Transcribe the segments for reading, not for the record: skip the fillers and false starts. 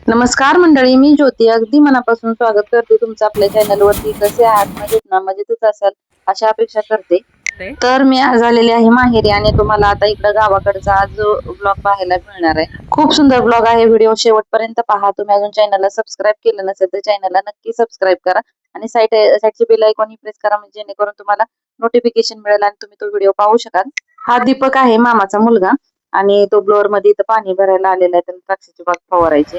नमस्कार मंडळी, मी ज्योती अगदी मनापासून स्वागत करते तुमचं आपल्या चॅनलवरती. कसे आहात? मजेत ना? मजेतच असाल अशा अपेक्षा करते. तर मी आज आलेले आहे माहेरी आणि तुम्हाला आता इकडं गावाकडचा आज ब्लॉग पाहायला मिळणार आहे. खूप सुंदर ब्लॉग आहे. व्हिडिओ शेवटपर्यंत पहा. तुम्ही अजून चॅनलला सबस्क्राईब केलं नसेल तर चॅनलला नक्की सबस्क्राईब करा आणि साईडची बेल आयकॉन ही प्रेस करा, म्हणजे जेणेकरून तुम्हाला नोटिफिकेशन मिळेल आणि तुम्ही तो व्हिडिओ पाहू शकाल. हा दीपक आहे, मामाचा मुलगा, आणि तो ब्लोअर मध्ये इथं पाणी भरायला आलेला आहे. त्याला द्राक्षाची बाग फवारायची.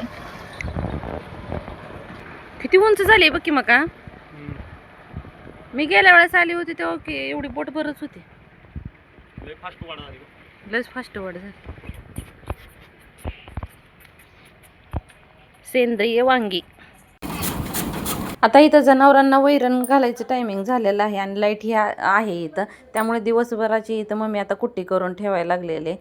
किती उंच झाली बघ की मका. मी गेल्या वेळेस आली होती तेव्हा की एवढी बोट भरच होती. लस फास्ट वाढ झाली. सेंद्रिय वांगी. आता इथं जनावरांना वैरण घालायचं टायमिंग झालेलं आहे आणि लाईट ही आहे इथं, त्यामुळे दिवसभराची इथं मम्मी आता कुट्टी करून ठेवायला लागलेले.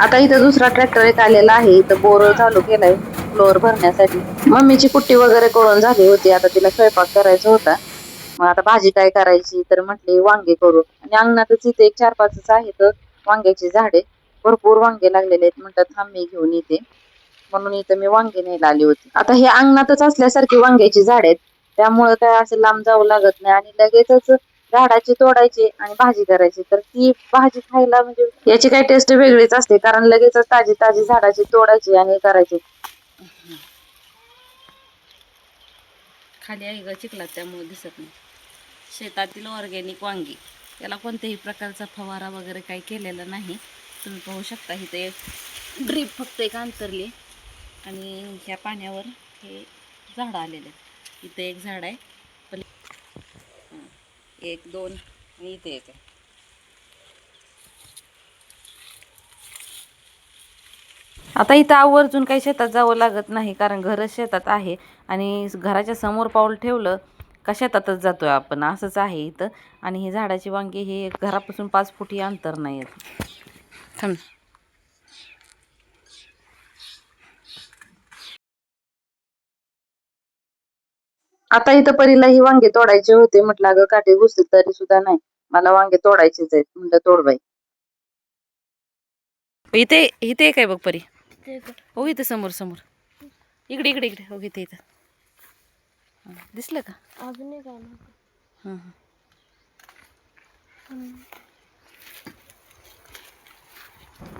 आता इथं दुसरा ट्रॅक्टर एक आलेला आहे. इथं बोर चालू केलाय फ्लोअर भरण्यासाठी. मम्मीची कुट्टी वगैरे करून झाली होती. आता तिला स्वयंपाक करायचा होता. मग आता भाजी काय करायची तर म्हटले वांगे करू. आणि अंगणातच इथे एक 4-5 आहेत वांग्याची झाडे. भरपूर वांगे लागलेले आहेत. म्हणतात थांब मी घेऊन येते, म्हणून इथं मी वांगे न्यायला आली होती. आता हे अंगणातच असल्यासारखी वांग्याची झाड आहेत, त्यामुळे काय असं लांब जावं लागत नाही आणि लगेचच झाडाची तोडायची आणि भाजी करायची. तर ती भाजी खायला म्हणजे याची काही टेस्ट वेगळीच असते, कारण लगेचच ताजी ताजी झाडाची तोडायची आणि करायची. खाली आहे ग चिखलात, त्यामुळे दिसत नाही. शेतातील ऑर्गॅनिक वांगी, त्याला कोणत्याही प्रकारचा फवारा वगैरे काही केलेला नाही. तुम्ही पाहू शकता इथे एक ड्रीप फक्त एक अंतरली आणि ह्या पाण्यावर हे झाड आलेले. इथे एक झाड आहे, पण 1 2 आणि इथे एक आहे. आता इथं आवर्जून काही शेतात जावं लागत नाही, कारण घरच शेतात आहे आणि घराच्या समोर पाऊल ठेवलं का शेतातच जातोय आपण, असंच आहे इथं. आणि ही झाडाची वांगी हे घरापासून 5 फूट अंतर नाही आहेत. थांब. आता इथं परीला ही वांगे तोडायचे होते. म्हटलं अगं काठी घुसली तरी सुद्धा नाही, मला वांगे तोडायचेच आहेत. म्हटलं तोड बाई. इथे इथे एक आहे बघ परी. हो इथं समोर समोर. इकडे इकडे इकडे हो इथे इथं दिसलं का? अजून एक आहे.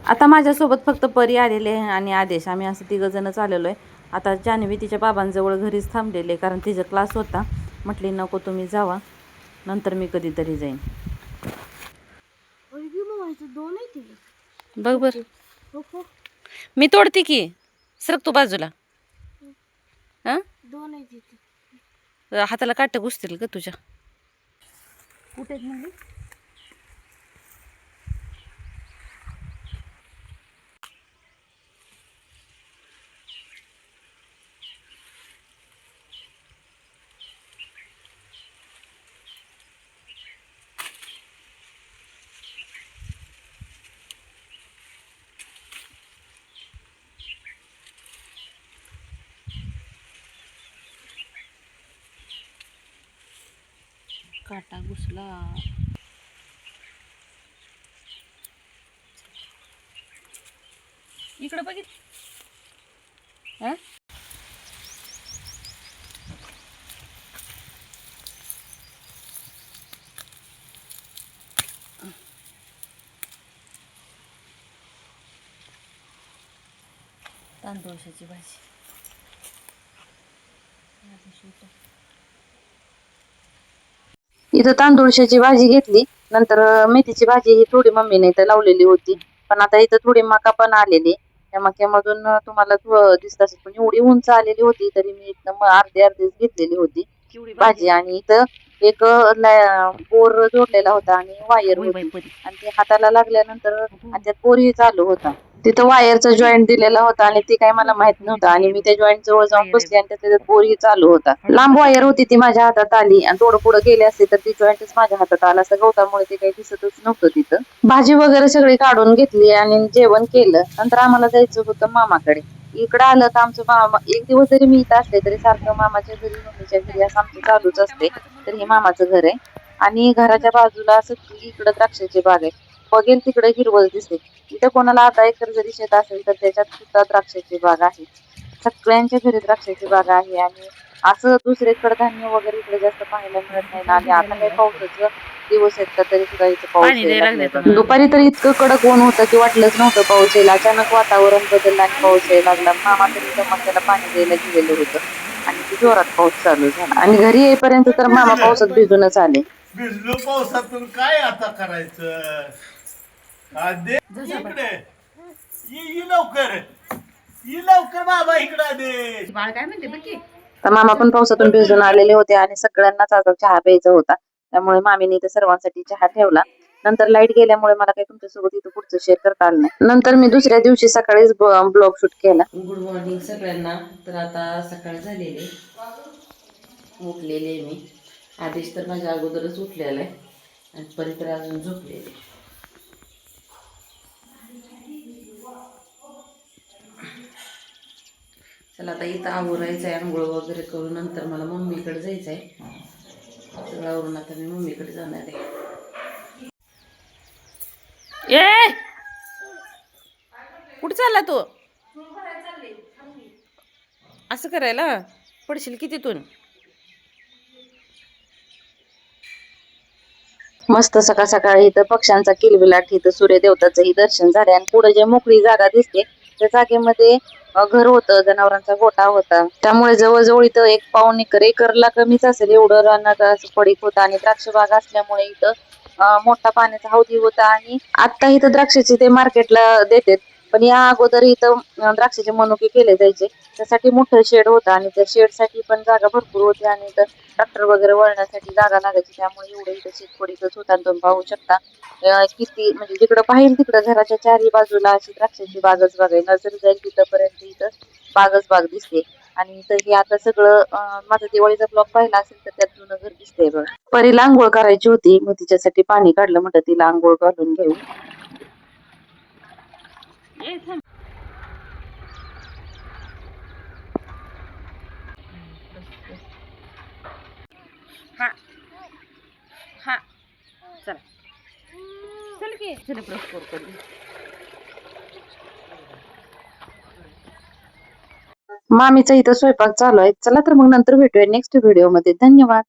आता माझ्यासोबत फक्त परी आलेले आहे आणि आदेश, आम्ही असं 3 जणच आलेलो आहे. आता जान्हवी तिच्या बाबांजवळ घरीच थांबलेले, कारण तिचा क्लास होता. म्हटली नको तुम्ही जावा, नंतर मी कधीतरी जाईन. बघ बर, मी तोडते की. सरक तू बाजूला. हाताला काट घुसतील का तुझ्या? कुठे म्हणजे काटा घुसला. इकडे बघित. तांदूळशाची भाजी. इथं तांदूळशाची भाजी घेतली. नंतर मेथीची भाजी ही थोडी मम्मीने इथं लावलेली होती, पण आता इथं थोडी मका पण आलेली. त्या मक्यामधून तुम्हाला दिसत असेल, पण एवढी उंच आलेली होती तरी मी एकदम अर्धीच घेतलेली होती भाजी. आणि इथं एक बोर जोडलेला होता आणि वायर होती, आणि ते हाताला लागल्यानंतर आणि त्यात बोरही चालू होता. तिथं वायरचा जॉईंट दिलेला होता आणि ते काय मला माहित नव्हतं आणि मी त्या जॉईंट जवळ जाऊन बसले आणि त्याच्यात बोरही चालू होता. लांब वायर होती ती माझ्या हातात आली आणि थोडं पुढे गेले असते तर ती जॉईंटच माझ्या हातात आला. असं गवतामुळे ते काही दिसतच नव्हतं तिथं. भाजी वगैरे सगळी काढून घेतली आणि जेवण केलं. नंतर आम्हाला जायचं होतं मामाकडे. इकडं आलं तर आमचं मामा एक दिवस जरी मी इथं असले तरी सारखं मामाच्या घरी मम्मीच्या घरी असं आमचं चालूच असते. तर हे मामाचं घर आहे आणि घराच्या बाजूला सगळी इकडं द्राक्षाची बाग आहे. बघेल तिकडे हिरवळ दिसते. इथं कोणाला 10 एकर जरी शेत असेल तर त्याच्यात सुद्धा द्राक्षाची बाग आहे. सगळ्यांच्या घरी द्राक्षाची बाग आहे आणि असं दुसरे कडधान्य वगैरे इकडे जास्त पाहायला मिळत नाही ना. आणि आता काही पावसाचं दिवस आहेत का तरी सुद्धा इथं पाऊस पाणी यायला द्यायला लागलाय लागले बघा. दुपारी तर इतकं कडक ऊन होतं की वाटलंच नव्हतं पाऊस येईल. अचानक वातावरण बदललं आणि पाऊस यायला लागला. मामा तर इथं मक्याला पाणी द्यायला गेलेलं होतं आणि ते जोरात पाऊस चालू झाला आणि घरी येईपर्यंत तर मामा पावसात भिजूनच आले. भिजलो पावसातून काय आता करायचं इकडे ये लवकर बाबा इकडे दे. बाळ काय म्हणते बघ. तर मामा पण पावसातून भिजून आलेले होते आणि सगळ्यांनाच आता चहा प्यायचा होता. त्यामुळे मामीने इथे सर्वांसाठी चहा ठेवला. नंतर लाईट गेल्यामुळे मला काही तुमच्यासोबत इथं पुढचं शेअर करता आलं नाही. नंतर मी दुसऱ्या दिवशी सकाळीच ब्लॉग शूट केला. गुड मॉर्निंग सगळ्यांना. तर आता सकाळ झालेली, उठलेले मी. आधीच तर माझ्या अगोदरच उठलेला आहे आणि परत तर अजून झोपलेले. चला आता इथं आवरायचं आहे, आंघोळ वगैरे करून नंतर मला मम्मीकडे जायचं आहे. सगळं आवरून आता मी मम्मीकडे जाणार आहे. ए कुठं चालला तू? असं करायला पडशील की तिथून. मस्त सकाळ सकाळी इथं पक्ष्यांचा किलबिलाट, इथं सूर्यदेवताचंही दर्शन झाले आणि पुढे जे मोकळी जागा दिसते त्या जागेमध्ये घर होतं, जनावरांचा गोठा होता. त्यामुळे जवळजवळ इथं 1 पाऊण एकरला कमीच असेल एवढं रानात असं पडीक होतं आणि द्राक्ष बाग असल्यामुळे इथं मोठा पाण्याचा हौदी होता. आणि आता इथं द्राक्षाचे ते मार्केटला देतात, पण या अगोदर इथं द्राक्षाचे मनुके केले जायचे. त्यासाठी मोठं शेड होतं आणि त्या शेडसाठी पण जागा भरपूर होती आणि इथं ट्रॅक्टर वगैरे वळण्यासाठी जागा लागायची. त्यामुळे एवढं इथं शेत पडीकच होतं आणि तुम्ही पाहू शकता किती म्हणजे जिकडं पाहिजे तिकडं घराच्या चारही बाजूला अशी द्राक्षाची बागच बाग आहे. नजर जाईल तिथपर्यंत इथं बागच बाग दिसते. आणि इथं हे आता सगळं माझा दिवाळीचा ब्लॉग पाहिला असेल तर त्यात जुनं घर दिसतंय बघा. परीला आंघोळ करायची होती, मग तिच्यासाठी पाणी काढलं, म्हटलं तिला आंघोळ घालून घेऊ. हा हा चला चल की चल ब्रश कर. मामीचा इथं स्वयंपाक चालू आहे. चला तर मग नंतर भेटूया नेक्स्ट व्हिडिओ मध्ये. धन्यवाद.